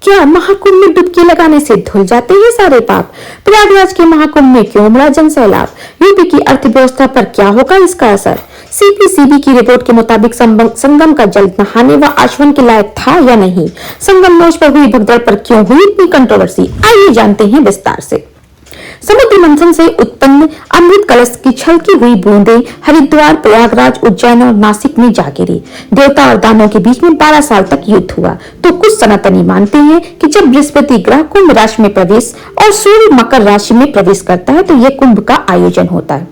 क्या महाकुंभ में डुबकी लगाने से धुल जाते हैं सारे पाप? प्रयागराज के महाकुंभ में क्यों उमड़ा जन सैलाब? यूपी की अर्थव्यवस्था पर क्या होगा इसका असर? सीपीसीबी की रिपोर्ट के मुताबिक संगम का जल नहाने व आचमन के लायक था या नहीं? संगम नोच पर हुई भगदड़ पर क्यों हुई इतनी कंट्रोवर्सी? आइए जानते हैं विस्तार से। समुद्र मंथन से उत्पन्न अमृत कलश की छलकी हुई बूंदें हरिद्वार, प्रयागराज, उज्जैन और नासिक में जा गिरी। देवता और दानवों के बीच में 12 साल तक युद्ध हुआ। तो कुछ सनातनी मानते हैं कि जब बृहस्पति ग्रह कुंभ राशि में प्रवेश और सूर्य मकर राशि में प्रवेश करता है तो यह कुंभ का आयोजन होता है।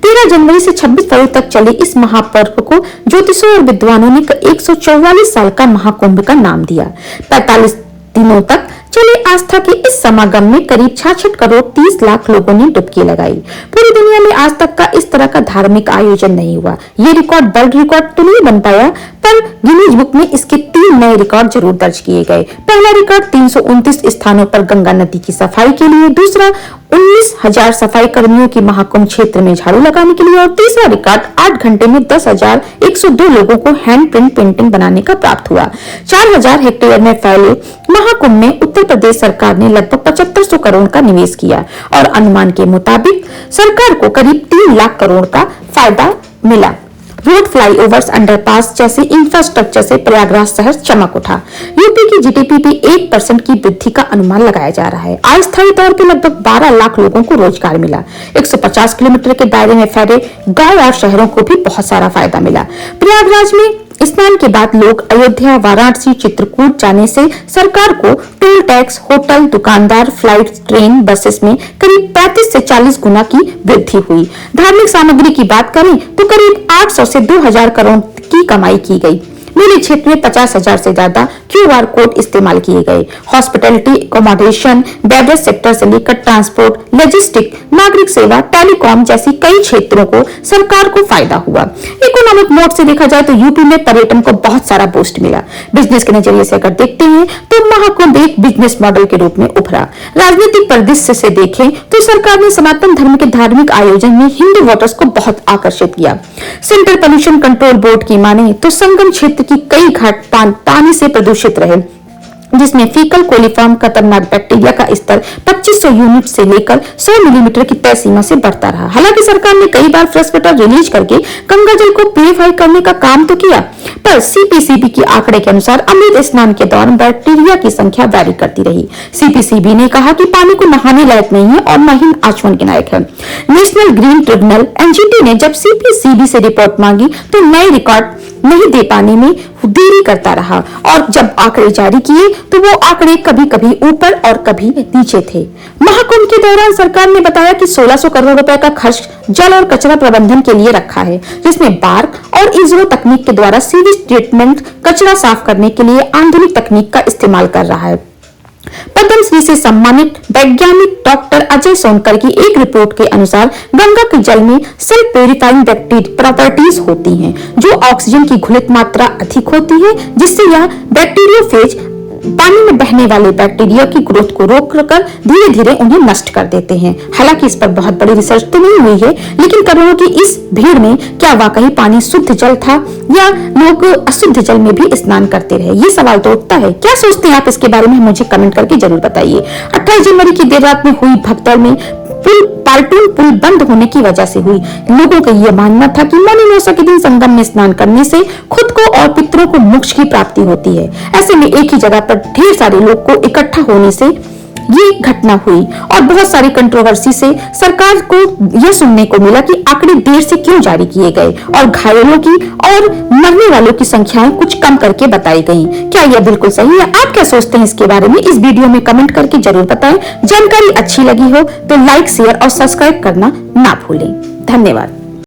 13 जनवरी से 26 फरवरी तक चले इस महापर्व को ज्योतिषों और विद्वानों ने 144 साल का महाकुंभ का नाम दिया। 45 दिनों तक चले आस्था के इस समागम में करीब 66 करोड़ 30 लाख लोगों ने डुबकी लगाई। पूरी दुनिया में आज तक का इस तरह का धार्मिक आयोजन नहीं हुआ। ये रिकॉर्ड वर्ल्ड रिकॉर्ड तो नहीं बन पाया, पर गिनीज बुक में इसके 3 नए रिकॉर्ड जरूर दर्ज किए गए। पहला रिकॉर्ड 329 स्थानों पर गंगा नदी की सफाई के लिए, दूसरा 19,000 सफाई कर्मियों की महाकुंभ क्षेत्र में झाड़ू लगाने के लिए और तीसरा रिकॉर्ड 8 घंटे में 10,102 लोगों को हैंड प्रिंट पेंटिंग बनाने का प्राप्त हुआ। 4,000 हेक्टेयर में फैले महाकुंभ में उत्तर प्रदेश सरकार ने लगभग 7500 करोड़ का निवेश किया और अनुमान के मुताबिक सरकार को करीब 3 लाख करोड़ का फायदा मिला। रोड, फ्लाईओवर्स, अंडरपास जैसे इंफ्रास्ट्रक्चर से प्रयागराज शहर चमक उठा। यूपी की जीडीपी पे 1% की वृद्धि का अनुमान लगाया जा रहा है। अस्थायी तौर पर लगभग 12 लाख लोगों को रोजगार मिला। 150 किलोमीटर के दायरे में फैले गांव और शहरों को भी बहुत सारा फायदा मिला। प्रयागराज में स्नान के बाद लोग अयोध्या, वाराणसी, चित्रकूट जाने से सरकार को टोल टैक्स, होटल, दुकानदार, फ्लाइट, ट्रेन, बसेस में करीब 35 से 40 गुना की वृद्धि हुई। धार्मिक सामग्री की बात करें तो करीब 800 से 2,000 करोड़ की कमाई की गई। मेले क्षेत्र में 50,000 से ज्यादा QR कोड इस्तेमाल किए गए। हॉस्पिटैलिटी, अकोमोडेशन, बेवरेज सेक्टर से लेकर ट्रांसपोर्ट, लॉजिस्टिक, नागरिक सेवा, टेलीकॉम जैसी कई क्षेत्रों को सरकार को फायदा हुआ। इकोनॉमिक मोड से देखा जाए तो यूपी में पर्यटन को बहुत सारा बूस्ट मिला। बिजनेस के नजरिए से अगर देखते हैं तो महाकुंभ एक बिजनेस मॉडल के रूप में उभरा। राजनीतिक परिदृश्य से देखें तो सरकार ने सनातन धर्म के धार्मिक आयोजन में हिंदू वोटर्स को बहुत आकर्षित किया। सेंट्रल पोल्यूशन कंट्रोल बोर्ड की माने तो संगम क्षेत्र की कई घाट पानी से प्रदूषित रहे, जिसमें फीकल कोलिफॉर्म खतरनाक बैक्टीरिया का स्तर 2500 यूनिट से लेकर 100 मिलीमीटर की तय सीमा से बढ़ता रहा। हालांकि सरकार ने कई बार फ्रेश वाटर रिलीज करके गंगा जल को प्यूरिफाई करने का काम तो किया, पर सीपीसीबी के आंकड़े के अनुसार अमृत स्नान के दौरान बैक्टीरिया की संख्या वैरी करती रही। सीपीसीबी ने कहा कि पानी को नहाने लायक नहीं है और न ही आचमन के लायक है। नेशनल ग्रीन ट्रिब्यूनल NGT ने जब सीपीसीबी से रिपोर्ट मांगी तो नए रिकॉर्ड नहीं दे पाने में देरी करता रहा और जब आंकड़े जारी किए तो वो आंकड़े कभी कभी ऊपर और कभी नीचे थे। महाकुंभ के दौरान सरकार ने बताया कि 1600 करोड़ रुपए का खर्च जल और कचरा प्रबंधन के लिए रखा है, जिसमें बार्क और इजरो तकनीक के द्वारा सीवेज ट्रीटमेंट कचरा साफ करने के लिए आधुनिक तकनीक का इस्तेमाल कर रहा है। पद्मश्री से सम्मानित वैज्ञानिक डॉक्टर अजय सोनकर की एक रिपोर्ट के अनुसार गंगा के जल में सेल्फ प्यूरिफाइंग प्रॉपर्टीज होती हैं, जो ऑक्सीजन की घुलित मात्रा अधिक होती है, जिससे यह बैक्टीरियोफेज पानी में बहने वाले बैक्टीरिया की ग्रोथ को रोककर धीरे धीरे उन्हें नष्ट कर देते हैं। हालांकि इस पर बहुत बड़ी रिसर्च तो नहीं हुई है, लेकिन करोड़ों की इस भीड़ में क्या वाकई पानी शुद्ध जल था या लोग अशुद्ध जल में भी स्नान करते रहे? ये सवाल तो उठता है। क्या सोचते हैं आप इसके बारे में मुझे कमेंट करके जरूर बताइए। 28 जनवरी की देर रात में हुई भगदड़ में पाल्टून पुल बंद होने की वजह से हुई। लोगों का यह मानना था कि मौनी अमावस्या के दिन संगम में स्नान करने से खुद को और पितरों को मोक्ष की प्राप्ति होती है। ऐसे में एक ही जगह पर ढेर सारे लोग को इकट्ठा होने से ये घटना हुई और बहुत सारी कंट्रोवर्सी से सरकार को यह सुनने को मिला कि आंकड़े देर से क्यों जारी किए गए और घायलों की और मरने वालों की संख्याएं कुछ कम करके बताई गई। क्या यह बिल्कुल सही है? आप क्या सोचते हैं इसके बारे में? इस वीडियो में कमेंट करके जरूर बताएं। जानकारी अच्छी लगी हो तो लाइक, शेयर और सब्सक्राइब करना ना भूलें। धन्यवाद।